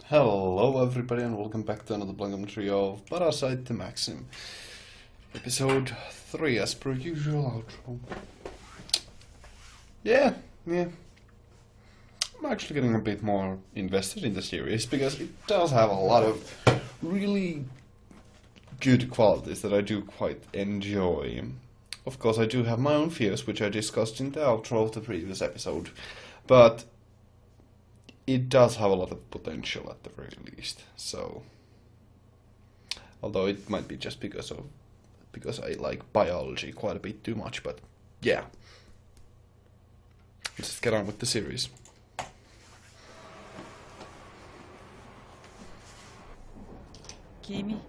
Hello everybody and welcome back to another Blankum of Parasyte to Maxim. Episode 3 as per usual outro. Yeah. I'm actually getting a bit more invested in the series because it does have a lot of really good qualities that I do quite enjoy. Of course I do have my own fears, which I discussed in the outro of the previous episode, but it does have a lot of potential at the very least. So, although it might be just because I like biology quite a bit too much, but yeah. Let's just get on with the series. Kimi,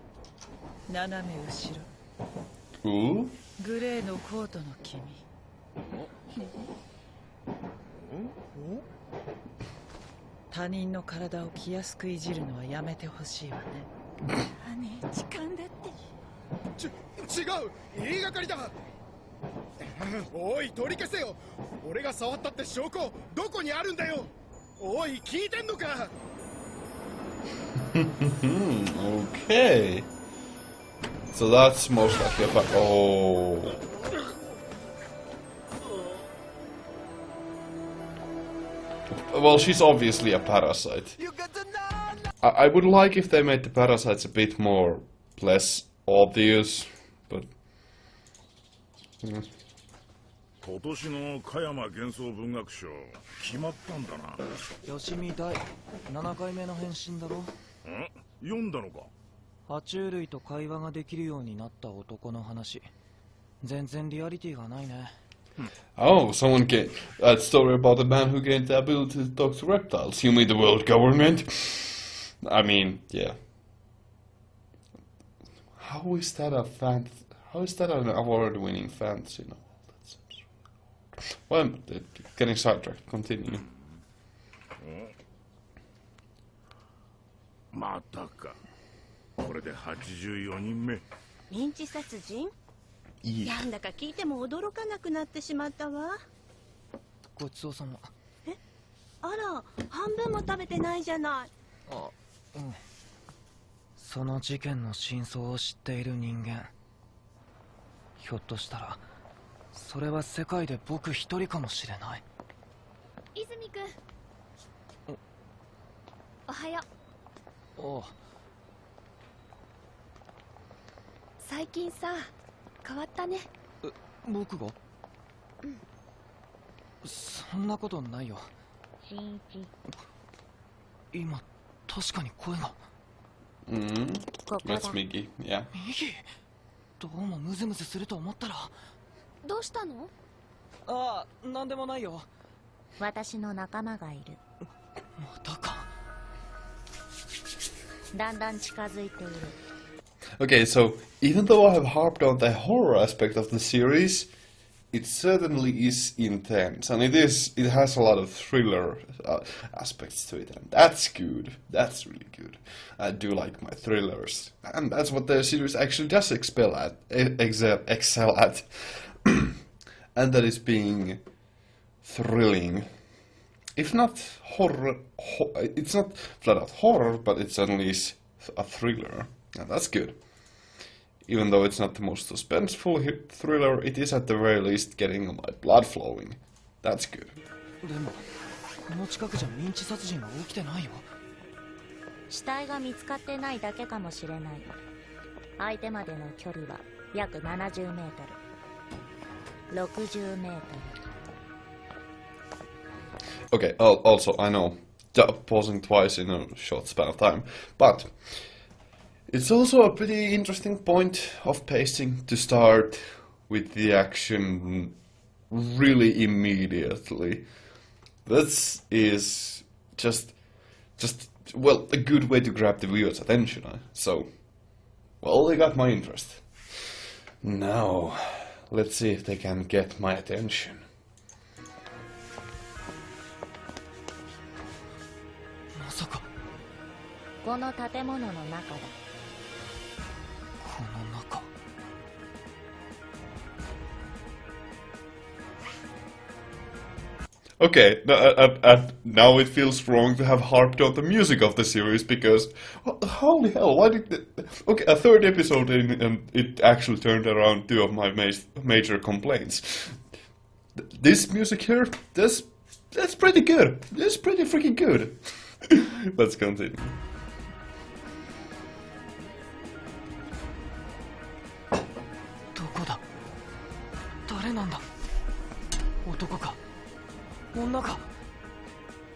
斜め後ろ。 Ooh. グレーのコートの君。他人の体を気安くいじるのはやめてほしいわね。姉、時間だって。違う、言いがかりだ。おい、取り消せよ。俺が触ったって証拠どこにあるんだよ。おい、聞いてんのか。Okay. So that's most likely a oh. Well, she's obviously a parasite. I would like if they made the parasites a bit more less obvious, but 今年の加山幻想文学賞決まったんだな。吉見大7回目の返信だろ。読んだのか。爬虫類と会話ができるようになった男の話。全然リアリティがないね。Oh, someone gained that story about the man who gained the ability to talk to reptiles. You mean the world government? I mean, yeah. How is that an award-winning fantasy novel? Well, getting sidetracked. Continue. またか。これで84人目。認知殺人？ Yeah. なんだか聞いても驚かなくなってしまったわ。ごちそうさま。え、あら、半分も食べてないじゃない。あ、うん。その事件の真相を知っている人間。ひょっとしたらそれは世界で僕一人かもしれない。泉くん。おはよう。おう。最近さ、変わったね。僕が？そんなことないよ。新一。今確かに声が。That's Miggy, yeah. 右。どうもムズムズすると思ったら。どうしたの？ああ、なんでもないよ。私の仲間がいる。またか。だんだん近づいている。 Okay, so even though I have harped on the horror aspect of the series, it certainly is intense, and it has a lot of thriller aspects to it, and that's good. That's really good. I do like my thrillers, and that's what the series actually does excel at, and that is being thrilling. If not horror, it's not flat out horror, but it certainly is a thriller. And that's good. Even though it's not the most suspenseful thriller, it is at the very least getting my blood flowing. That's good. でもこの近くじゃ認知殺人は起きてないよ。死体が見つかってないだけかもしれない。相手までの距離は約70メートル。60メートル。 Okay, also, I know, pausing twice in a short span of time, but it's also a pretty interesting point of pacing to start with the action really immediately. This is just well, a good way to grab the viewer's attention. So, well, they got my interest. Now, let's see if they can get my attention. まさかこの建物の中だ。この中。Okay, now it feels wrong to have harped on the music of the series because, holy hell, why did okay, a third episode in and it actually turned around two of my major complaints. This music here, that's pretty good. That's pretty freaking good. Let's continue. どこだ？誰なんだ？男か？女か？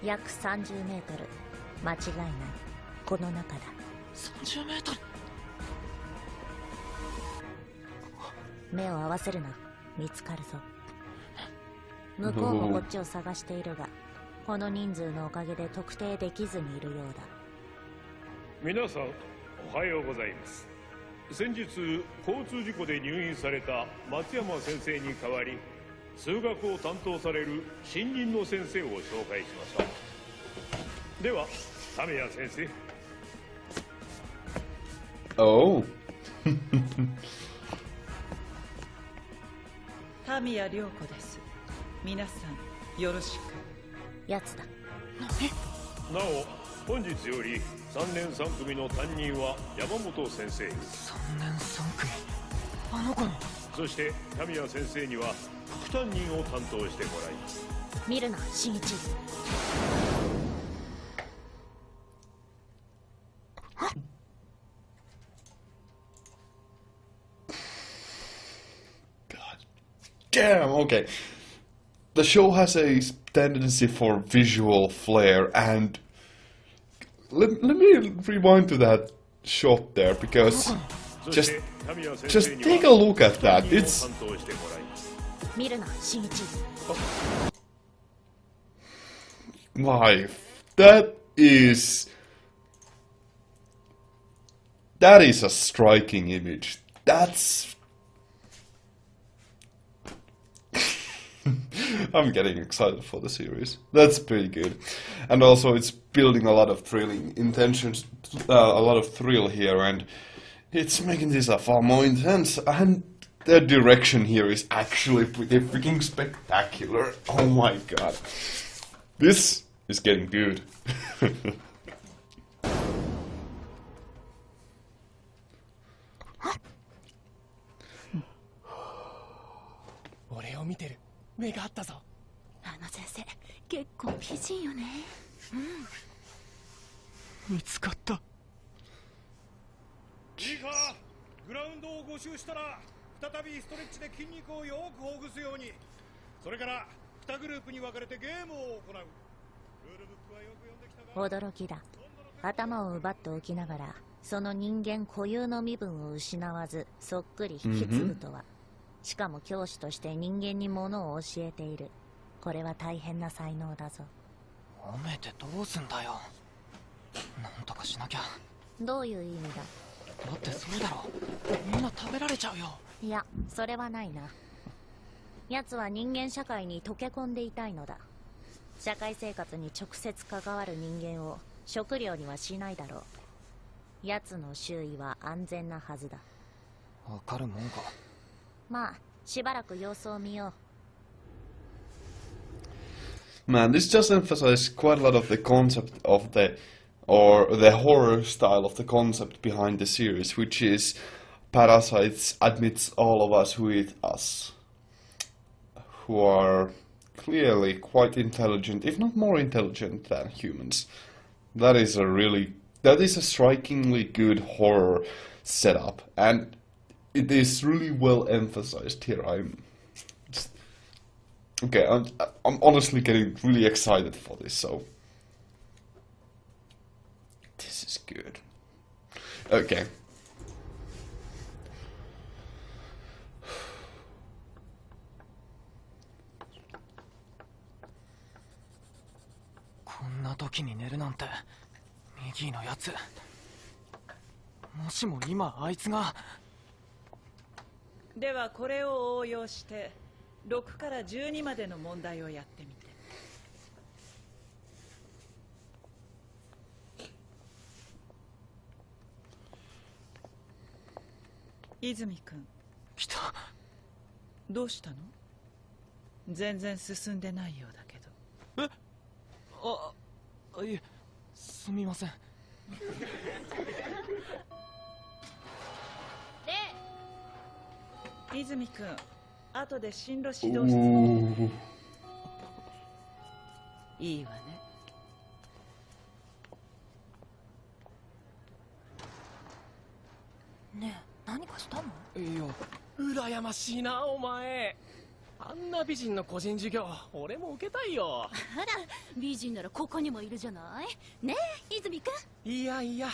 約30メートル。間違いない。この中だ。30メートル。目を合わせるな。見つかるぞ。向こうもこっちを探しているが、この人数のおかげで特定できずにいるようだ。皆さん、おはようございます。先日交通事故で入院された松山先生に代わり、数学を担当される新任の先生を紹介しました。では、タミヤ先生。Oh. タミヤ涼子です。皆さんよろしく。やつだ。なお、本日より3年3組の担任は山本先生、3年3組。あの子の。そしてタミヤ先生には副担任を担当してもらいます。見るな、新一。Damn, okay. The show has a tendency for visual flair, and let me rewind to that shot there, because just take a look at that. It's... 見るな、新一。My... That is a striking image. That's... I'm getting excited for the series. That's pretty good. And also it's building a lot of thrilling intentions, a lot of thrill here, and it's making this far more intense, and the direction here is actually pretty freaking spectacular. Oh my god. This is getting good. 俺を見てる。目があったぞ。あの先生結構美人よね。見つかった。いいか、グラウンドを5周したら再びストレッチで筋肉をよくほぐすように。それから2グループに分かれてゲームを行う。ルールブックはよく読んできたが。驚きだ。頭を奪っておきながら、その人間固有の身分を失わずそっくり引き継ぐとは。しかも教師として人間にものを教えている。これは大変な才能だぞ。褒めてどうすんだよ。なんとかしなきゃ。どういう意味だ。だってそうだろ。みんな食べられちゃうよ。いや、それはないな。奴は人間社会に溶け込んでいたいのだ。社会生活に直接関わる人間を食料にはしないだろう。奴の周囲は安全なはずだ。わかるもんか。まあ、しばらく様子を見よう。Man, this just emphasizes quite a lot of the concept of the horror style of the concept behind the series, which is Parasytes admits all of us who eat us, who are clearly quite intelligent, if not more intelligent than humans. That is a strikingly good horror setup, and it is really well emphasized here. I'm honestly getting really excited for this, so this is good. Okay. こんな時に寝るなんて、ミギーのやつ。もしも今あいつが。ではこれを応用して6から12までの問題をやってみて。泉君。来た。どうしたの？全然進んでないようだけど。いえ、すみません。泉君、後で進路指導室の。いいわね。ねえ、何かしたの？いや、羨ましいなお前。あんな美人の個人授業俺も受けたいよ。あら、美人ならここにもいるじゃない。ねえ、泉くん。いやいや、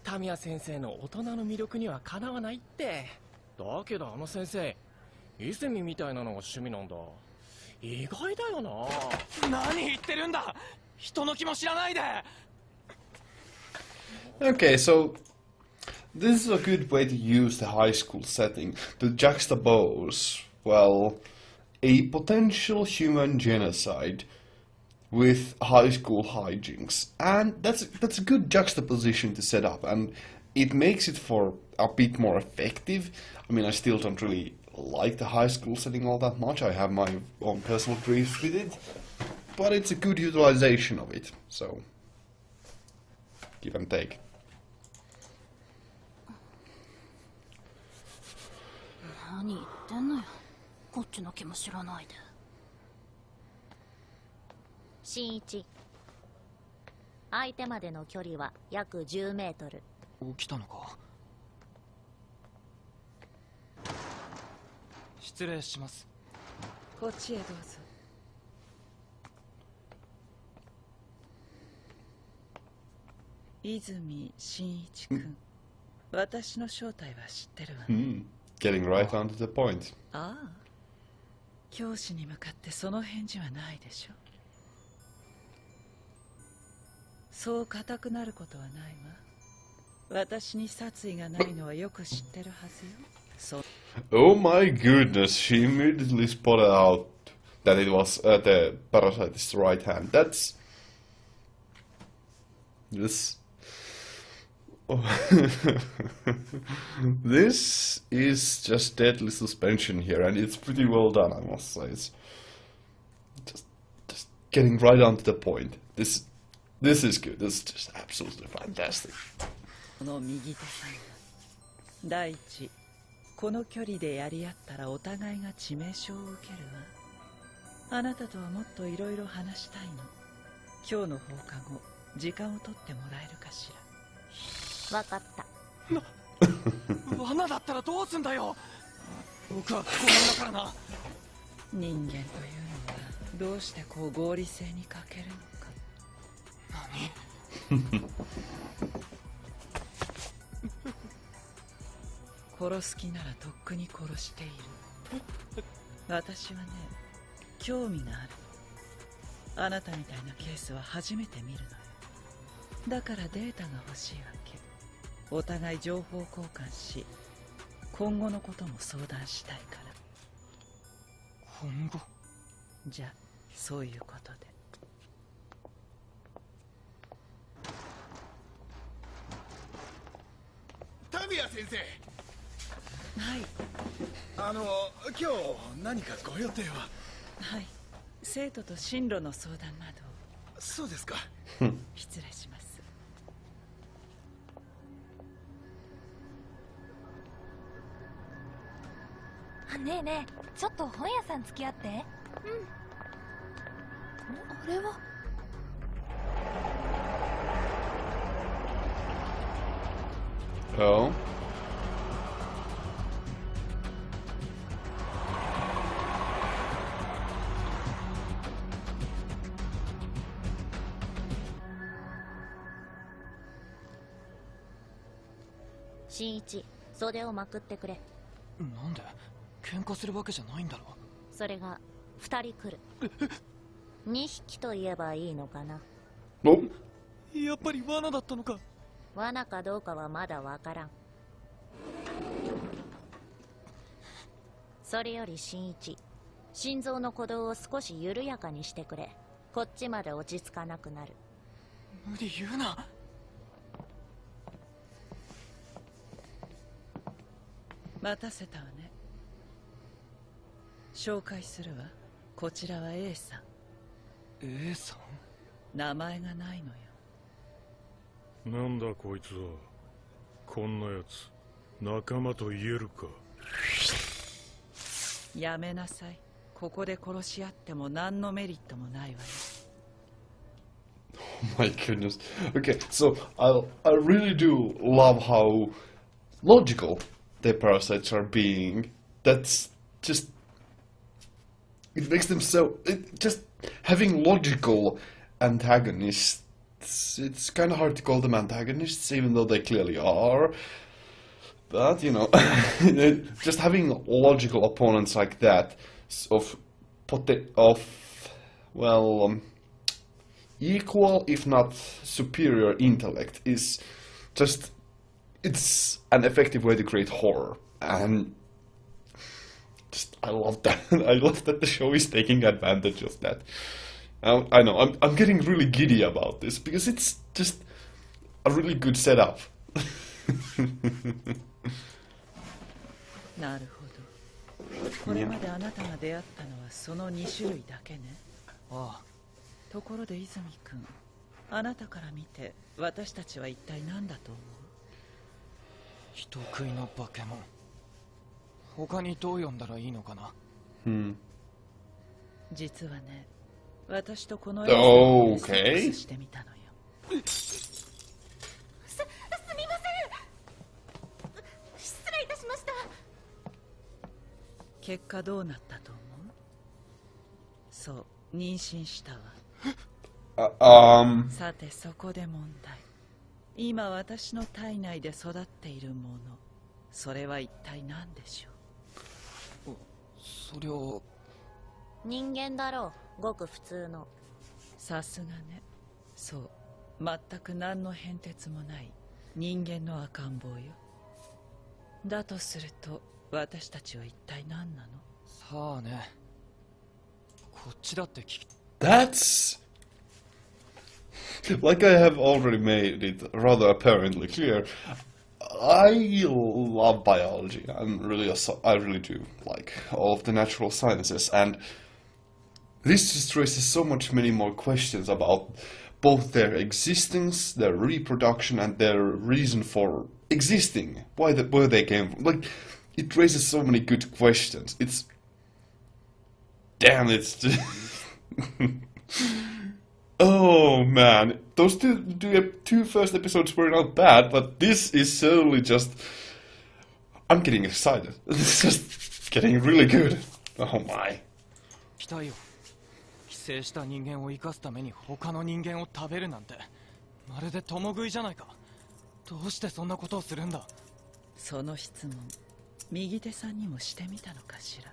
タミヤ先生の大人の魅力にはかなわないって。だけどあの先生、泉みたいなのが趣味なんだ。意外だよな。何言ってるんだ。人の気も知らないで。 Okay, so this is a good way to use the high school setting to juxtapose, well, a potential human genocide with high school hijinks, and that's a good juxtaposition to set up, and it makes it for a bit more effective. I mean, I still don't really like the high school setting all that much. I have my own personal griefs with it, but it's a good utilization of it. So, give and take. 何言ってんのよ。こっちの気も知らないで。新一、相手までの距離は約10メートル。起きたのか。失礼します。こっちへどうぞ。泉真一君、私の正体は知ってるわね。Getting right on to the point. ああ、教師に向かってその返事はないでしょ。そう固くなることはないわ。私に殺意がないのはよく知ってるはずよ。そう。Oh my goodness, she immediately spotted out that it was the Parasyte's right hand. That's... This... This is just deadly suspension here, and it's pretty well done, I must say. It's just getting right on to the point. This is good. This is just absolutely fantastic. この右手さんが第一、この距離でやり合ったらお互いが致命傷を受けるわ。あなたとはもっといろいろ話したいの。今日の放課後、時間を取ってもらえるかしら。わかった。罠だったらどうすんだよ。僕はこのだからな。人間というのはどうしてこう合理性に欠けるのか。殺す気ならとっくに殺している。私はね、興味がある。あなたみたいなケースは初めて見るのよ。だからデータが欲しいわけ。お互い情報交換し、今後のことも相談したいから。今後？じゃあそういうことで。タミヤ先生。はい。今日何かご予定は？はい。生徒と進路の相談など。そうですか。失礼します。ねえねえ、ちょっと本屋さん付き合って。うん。あれは。Oh.新一、袖をまくってくれ。なんで？喧嘩するわけじゃないんだろ。それが2人来る。2匹と言えばいいのかな。Oh. やっぱり罠だったのか。罠かどうかはまだわからん。それより新一、心臓の鼓動を少し緩やかにしてくれ。こっちまで落ち着かなくなる。無理言うな。待たせたわね。紹介するわ。こちらは A さん。 A さん？名前がないのよ。なんだこいつは。こんなやつ仲間と言えるか。やめなさい。ここで殺し合っても何のメリットもないわよ。Oh my goodness. Okay, so I really do love how logical the parasites are being. That's just, it makes them so, just having logical antagonists. It's kind of hard to call them antagonists, even though they clearly are. But you know, just having logical opponents like that of equal, if not superior intellect is just, it's an effective way to create horror. And just, I love that. I love that the show is taking advantage of that. I know, I'm getting really giddy about this, because it's just a really good setup. なるほど。これまであなたが出会ったのはその2種類だけね。ああ。ところで泉君、あなたから見て私たちは一体何だと思う？人食いの化け物。他にどう呼んだらいいのかな。実はね、私とこの映像でセックスしてみたのよ。すみません。失礼いたしました。結果どうなったと思う？そう、妊娠したわ。さてそこで問題。今私の体内で育っているもの、それは一体何でしょう？それを人間だろう。ごく普通の。さすがね。そう、全く何の変哲もない人間の赤ん坊よ。だとすると私たちは一体何なの？さあね。こっちだって聞き。That's like I have already made it rather apparently clear. I love biology. I really do like all of the natural sciences, and this just raises so many more questions about both their existence, their reproduction, and their reason for existing. Where they came from. Like, it raises so many good questions. It's damn. It's just oh man, those two first episodes were not bad, but this is certainly just. I'm getting excited. It's just getting really good. Oh my. 期待よ。寄生した人間を生かすために他の人間を食べるなんて、まるで共食いじゃないか。どうしてそんなことをするんだ？その質問、右手さんにもしてみたのかしら。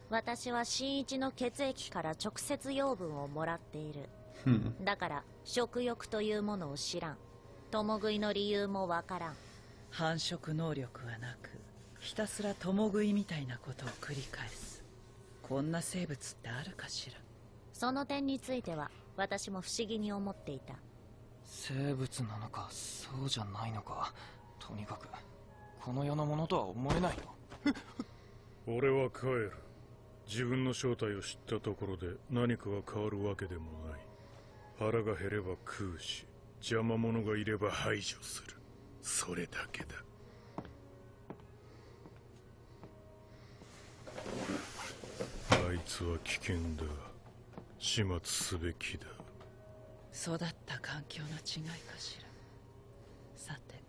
私は新一の血液から直接養分をもらっている。だから食欲というものを知らん。共食いの理由もわからん。繁殖能力はなく、ひたすら共食いみたいなことを繰り返す。こんな生物ってあるかしら。その点については私も不思議に思っていた。生物なのかそうじゃないのか、とにかくこの世のものとは思えないよ。俺は帰る。自分の正体を知ったところで何かが変わるわけでもない。腹が減れば食うし、邪魔者がいれば排除する。それだけだ。あいつは危険だ。始末すべきだ。育った環境の違いかしら。さて、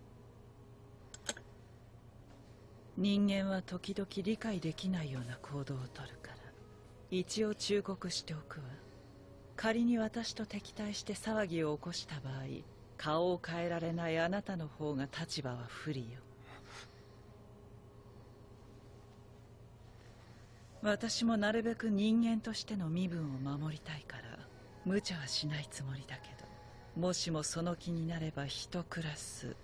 人間は時々理解できないような行動をとるから一応忠告しておくわ。仮に私と敵対して騒ぎを起こした場合、顔を変えられないあなたの方が立場は不利よ。私もなるべく人間としての身分を守りたいから無茶はしないつもりだけど、もしもその気になれば一クラス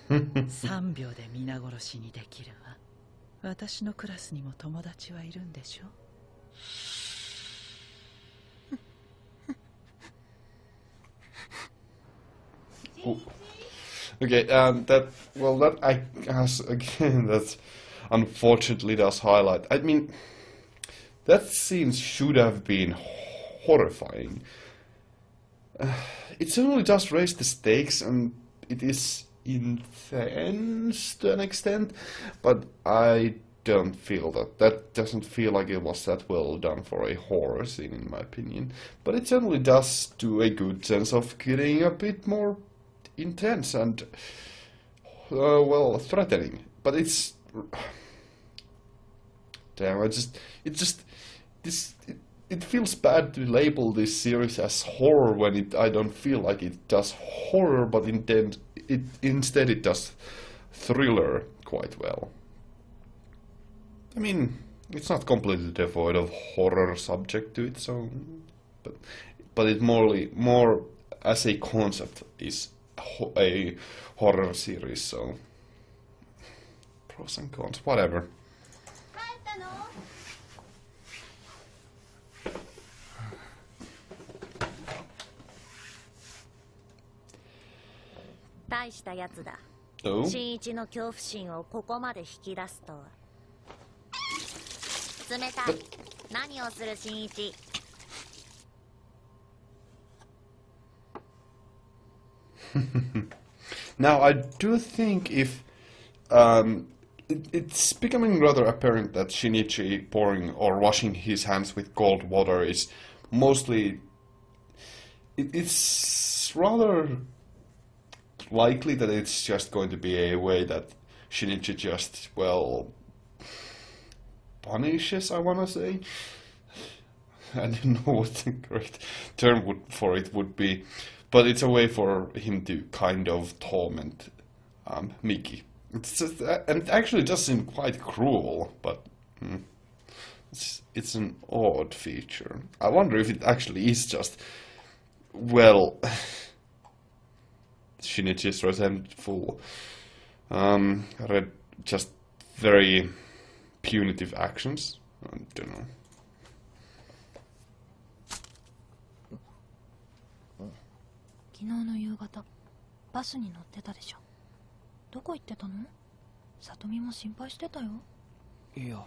3秒で皆殺しにできるわ。私のクラスにも友達はいるんでしょ。Okay, that I guess again that unfortunately does highlight. I mean, that scene should have been horrifying. It certainly does raise the stakes, and it is intense to an extent, but I don't feel that. That doesn't feel like it was that well done for a horror scene, in my opinion. But it certainly does do a good sense of getting a bit more intense and, well, threatening. But it's... Damn, it feels bad to label this series as horror when I don't feel like it does horror, but instead it does thriller quite well. I mean, it's not completely devoid of horror subject to it, so, but it more as a concept is a horror series, so pros and cons, whatever. 大したやつだ。 Oh? 新一の恐怖心をここまで引き出すとは。冷たい。何をする新一。Now, I do think if it's becoming rather apparent that Shinichi pouring or washing his hands with cold water is mostly... It's rather likely that it's just going to be a way that Shinichi just, well, punishes, I want to say. I don't know what the correct term for it would be, but it's a way for him to kind of torment Miki. And it actually does seem quite cruel, but it's an odd feature. I wonder if it actually is just, well, Shinichi's resentful, just very punitive actions. I don't know. 昨日の夕方バスに乗ってたでしょ。どこ行ってたの？里美も心配してたよ。いや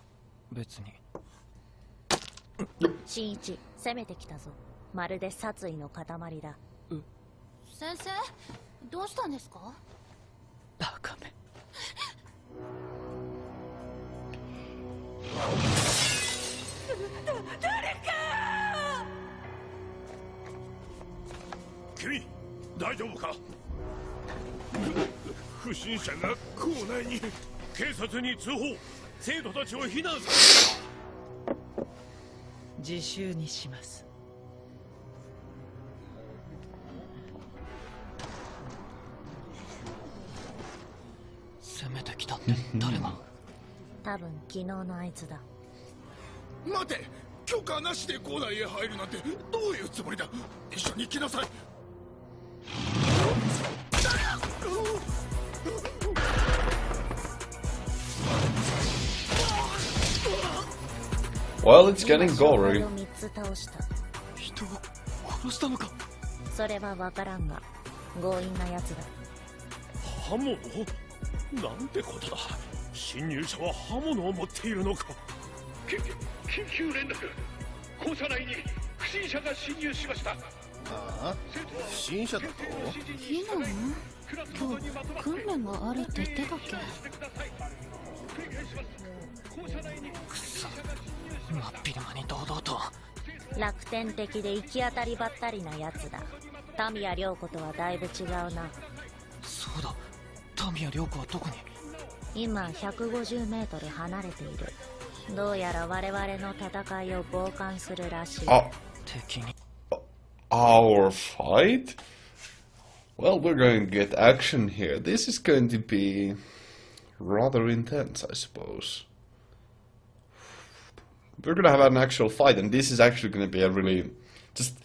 別に。新一攻めてきたぞ。まるで殺意の塊だ。先生どうしたんですか？バカめ。誰か！君大丈夫か？不審者が校内に。警察に通報。生徒たちを避難させる。自習にします。攻めてきたって誰が？多分昨日のあいつだ。待て、許可なしで校内へ入るなんてどういうつもりだ。一緒に来なさい。Well, it's getting gory. 3つ倒した。人を殺したのか？それはわからんが強引なやつだ。刃物？なんてことだ。侵入者は刃物を持っているのか。緊急連絡。校舎内に不審者が侵入しました。ああ、不審者だと？避難？今日訓練があるって言ってたっけ？くそ、真っ昼間に堂々と。楽天的で行き当たりばったりなやつだ。タミヤ涼子とはだいぶ違うな。そうだ、タミヤ涼子はどこに？今150メートル離れている。どうやら我々の戦いを傍観するらしい。敵に。Our fight? Well, we're going to get action here. This is going to be rather intense, I suppose. We're going to have an actual fight, and this is actually going to be a really... Just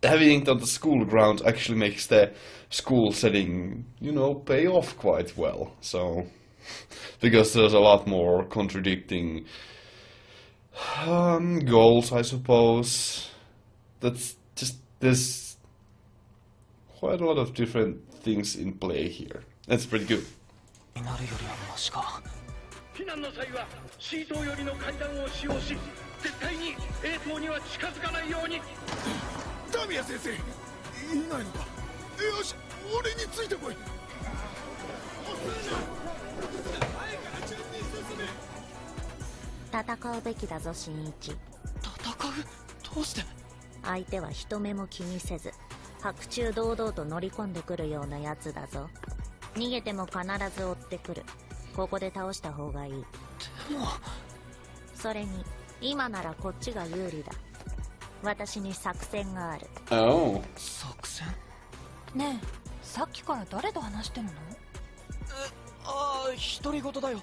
having it on the school grounds actually makes the school setting, you know, pay off quite well. So, because there's a lot more contradicting goals, I suppose. That's just... There's quite a lot of different things in play here. That's pretty good. なるよりはマシか。避難の際はシート寄りの階段を使用し、絶対にA棟には近づかないように。タミヤ先生いないのか。よし俺についてこい。戦うべきだぞ新一。戦う？どうして？相手は人目も気にせず白昼堂々と乗り込んでくるようなやつだぞ。逃げても必ず追ってくる。ここで倒した方がいい。でもそれに今ならこっちが有利だ。私に作戦がある。 Oh. 作戦？ねえ、さっきから誰と話してるの？ああ、独り言だよ。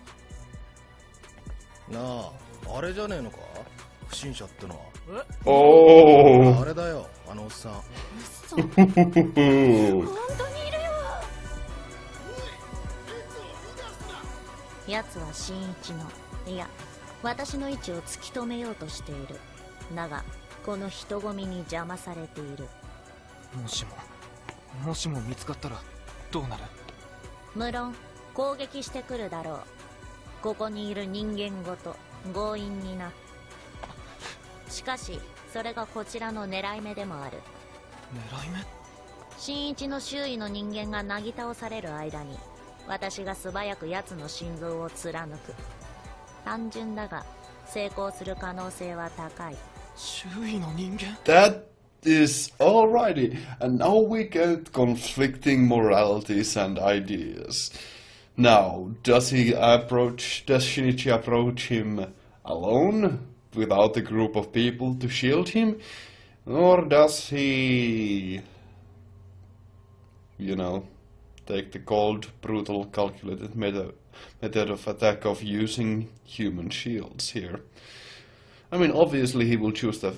なあ、あれじゃねえのか、不審者ってのは。Oh. あれだよ、あのおっさん。嘘。本当にいるよ。奴は新一の、いや私の位置を突き止めようとしている。だがこの人混みに邪魔されている。もしも見つかったらどうなる？無論攻撃してくるだろう。ここにいる人間ごと強引にな。しかしそれがこちらの狙い目でもある。狙い目？新一の周囲の人間がなぎ倒される間に私が素早く奴の心臓を貫く。単純だが成功する可能性は高い。周囲の人間？ That is alrighty. And now we get conflicting moralities and ideas. Now, does Shinichi approach him alone, without a group of people to shield him? Or does he, take the cold, brutal, calculated method of attack of using human shields here? I mean, obviously he will choose the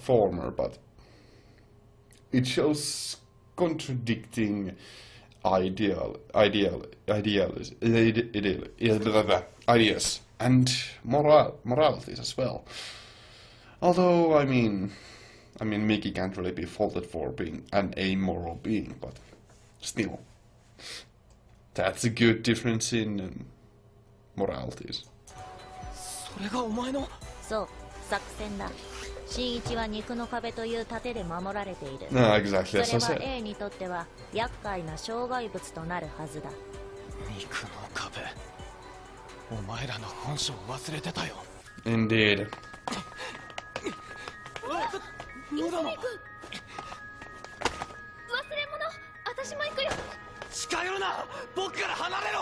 former, but it shows contradicting ideas and moralities as well. Although, I mean, Mickey can't really be faulted for being an amoral being, but still, that's a good difference in moralities. それがお前の？そう、作戦だ。新一は肉の壁という盾で守られている。Exactly as I それは said. A にとっては厄介な障害物となるはずだ。肉の壁。お前らの本性を忘れてたよ。Indeed. 無駄な。忘れ物。私も行くよ。近寄るな。僕から離れろ。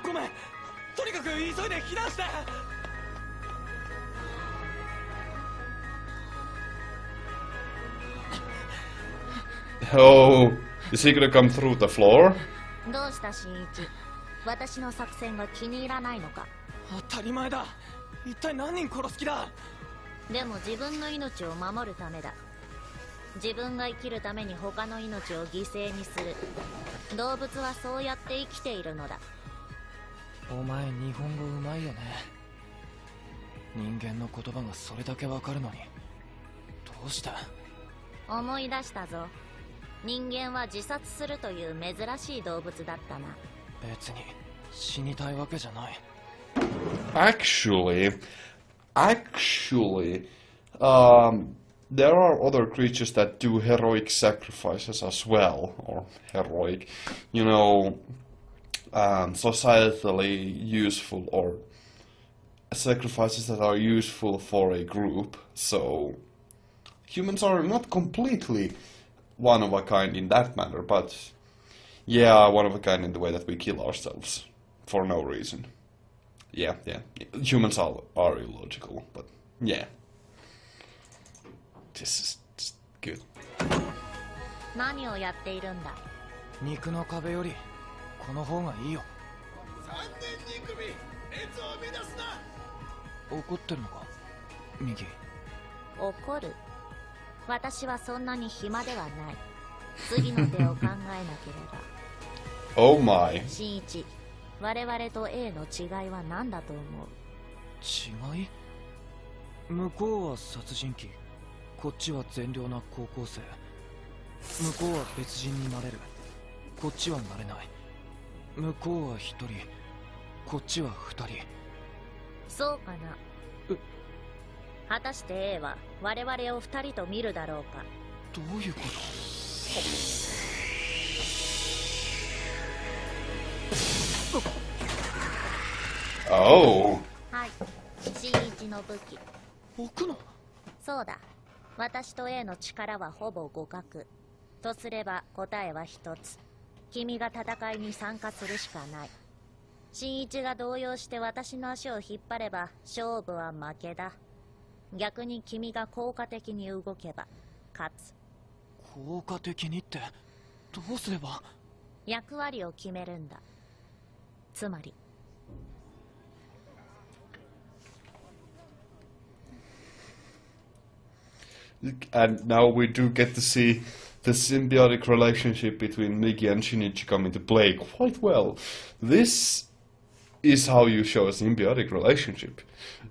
ごめん。とにかく急いで避難して。Oh, is he gonna come through the floor? どうした新一、私の作戦が気に入らないのか。当たり前だ。一体何人殺す気だ？でも自分の命を守るためだ。自分が生きるために他の命を犠牲にする。動物はそうやって生きているのだ。お前日本語うまいよね。人間の言葉がそれだけわかるのにどうして？思い出したぞ。人間は自殺するという珍しい動物だったな。別に死にたいわけじゃない。Actually, there are other creatures that do heroic sacrifices as well, or heroic, societally useful, or sacrifices that are useful for a group. So humans are not completely one of a kind in that manner, but yeah, one of a kind in the way that we kill ourselves for no reason. Yeah. Humans are illogical, but yeah. This is just good. 何をやっているんだ？肉の壁よりこの方がいいよ。3年2組列を乱すな。怒ってるのかミキ？怒る？私はそんなに暇ではない。次の手を考えなければ。Oh my. 新一、我々と A の違いは何だと思う？違い？向こうは殺人鬼、こっちは善良な高校生。向こうは別人になれる、こっちはなれない。向こうは1人、こっちは2人。そうかな。果たして A は我々を二人と見るだろうか。どういうこと？ Oh. はい、新一の武器。僕の？そうだ。私と A の力はほぼ互角。とすれば答えは一つ。君が戦いに参加するしかない。新一が動揺して私の足を引っ張れば勝負は負けだ。逆に君が効果的に動けば勝つ。効果的にってどうすれば？役割を決めるんだ。つまりAnd now we do get to see the symbiotic relationship between Migi and Shinichi come into play quite well. This is how you show a symbiotic relationship.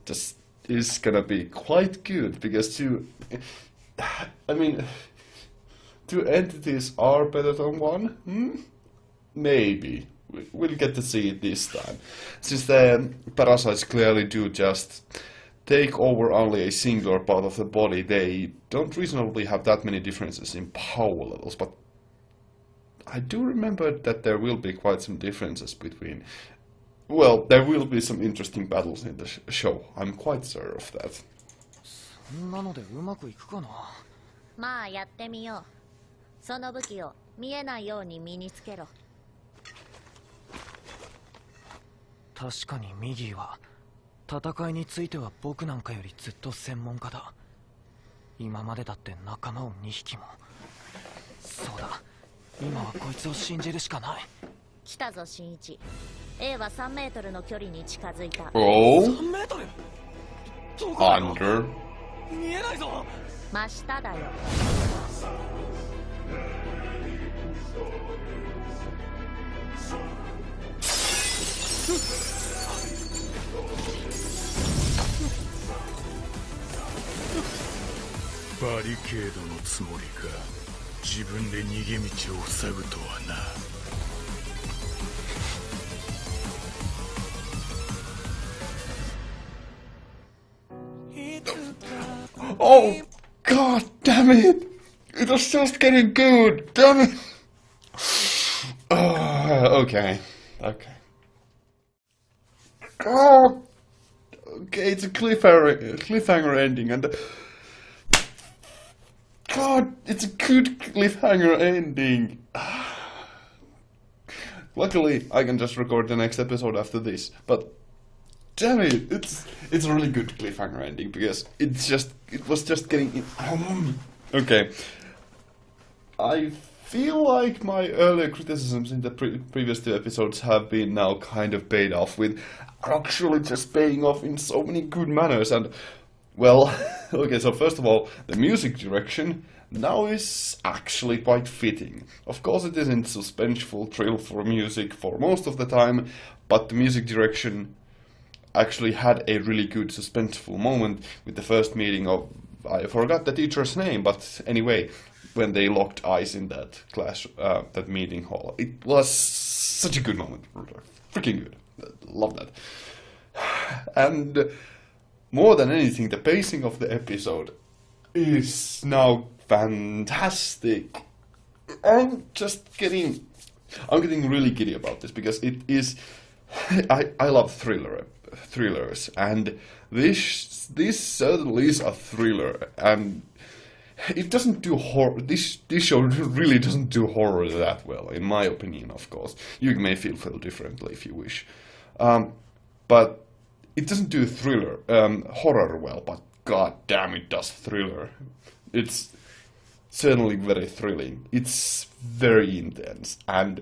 This is gonna be quite good, because two entities are better than one? Maybe. We'll get to see it this time. Since the parasites clearly do just take over only a singular part of the body, they don't reasonably have that many differences in power levels, but I do remember that there will be quite some differences between... Well, there will be some interesting battles in the show. I'm quite sure of that. そんなのでうまくいくかな？まあやってみよう。その武器を見えないように身につけろ。確かにミギーは戦いについては僕なんかよりずっと専門家だ。今までだって仲間を2匹も。そうだ、今はこいつを信じるしかない。来たぞ新一。 A は3メートルの距離に近づいた。Oh? 3メートル？どこだろう？ Under? 見えないぞ。真下だよ。バリケードのつもりか。自分で逃げ道を塞ぐとはな。Oh, god damn it! It was just getting good, damn it! Okay. Oh, okay, it's a cliffhanger ending, and God, it's a good cliffhanger ending. Luckily, I can just record the next episode after this, but damn it, it's a really good cliffhanger ending, because it was just getting... Okay. I feel like my earlier criticisms in the previous two episodes have been now kind of paid off, with actually just paying off in so many good manners, and, well, okay, so first of all, the music direction now is actually quite fitting. Of course it isn't suspenseful thrill for music for most of the time, but the music direction actually had a really good suspenseful moment with the first meeting of, I forgot the teacher's name, but anyway, when they locked eyes in that class, that meeting hall. It was such a good moment. Freaking good. Love that. And more than anything, the pacing of the episode is now fantastic. I'm getting really giddy about this, because it is... I love thrillers, and this certainly is a thriller, and it doesn't do horror. This show really doesn't do horror that well, in my opinion. Of course, you may feel differently if you wish, but it doesn't do horror well. But god damn, it does thriller. It's certainly very thrilling. It's very intense and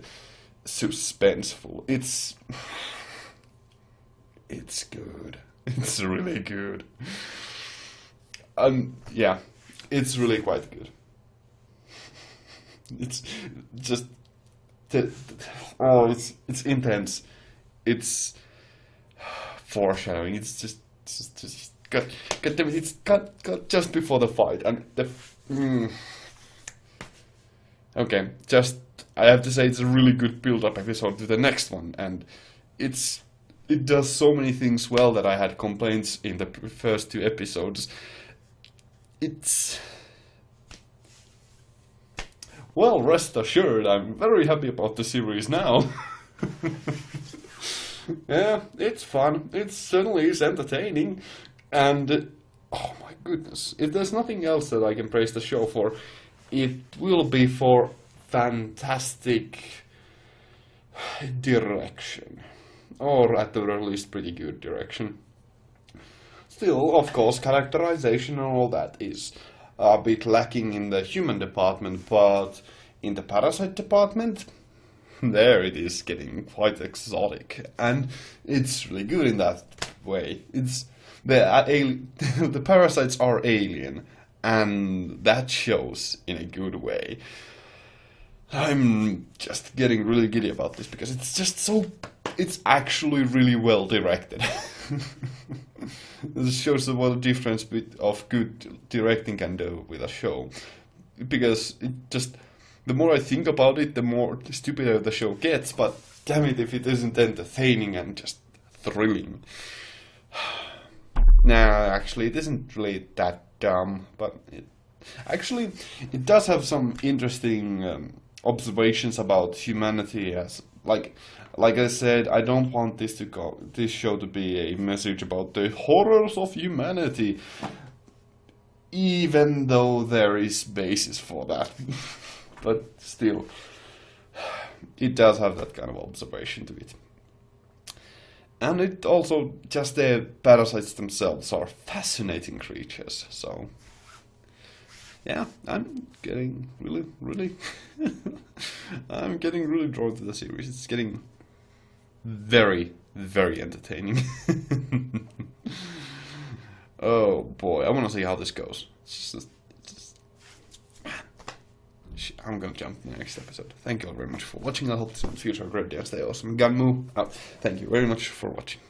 suspenseful. It's good. It's really good. Yeah, it's really quite good. It's just it's intense. It's foreshadowing. It's just God damn it! It's got just before the fight, and okay, I have to say it's a really good build-up episode to the next one, and it's it does so many things well that I had complaints in the first 2 episodes. It's... Well, rest assured, I'm very happy about the series now. Yeah, it's fun. It certainly is entertaining. And, oh my goodness, if there's nothing else that I can praise the show for, it will be for fantastic direction. Or at the very least, pretty good direction. Still, of course, characterization and all that is a bit lacking in the human department, but in the Parasyte department, there it is getting quite exotic, and it's really good in that way. It's the parasites are alien, and that shows in a good way. I'm just getting really giddy about this because it's just so... It's actually really well directed. This shows the what difference of good directing can do with a show, because it just... The more I think about it, the more stupider the show gets, but damn it if it isn't entertaining and just thrilling. Nah, actually, it isn't really that dumb, but it does have some interesting observations about humanity. As like I said, I don't want this show to be a message about the horrors of humanity, even though there is basis for that. But still, it does have that kind of observation to it. And it also, just the parasites themselves are fascinating creatures, so... Yeah, I'm getting really I'm getting really drawn to the series. It's getting very, very entertaining. Oh boy, I want to see how this goes. I'm gonna jump to the next episode. Thank you all very much for watching. I hope this in the future. Great day, stay awesome. Gammu out. Thank you very much for watching.